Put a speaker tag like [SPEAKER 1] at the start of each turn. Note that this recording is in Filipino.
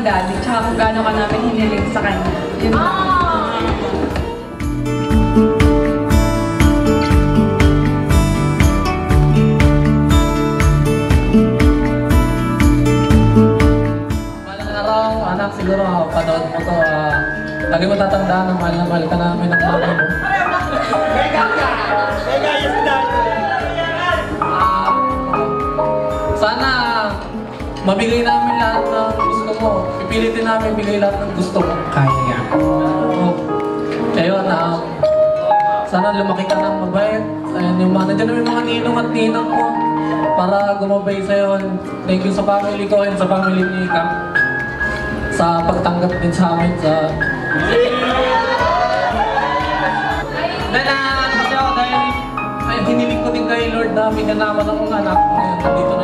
[SPEAKER 1] daddy, tsaka kung gaano ka namin hiniling sa kanya. Yun lang.
[SPEAKER 2] Malang araw, anak, siguro panood mo to. Lagi mo tatandaan na mahal ka namin ng mami mo. Sana mabigay namin lahat ng gusto mo. Pipilitin namin bigay lahat ng gusto mo.
[SPEAKER 3] Kaya yan.
[SPEAKER 2] Ayun, sana lumaki ka ng mabait. Ayun, nandiyan namin mga ninong at ninang mo para gumabay sa'yo. Thank you sa family ko and sa family ni Kang sa pagtanggap din sa amin sa... Dahil kasi ako dahil hiniling ko din kay Lord na minanaman akong anak. Ngayon, dito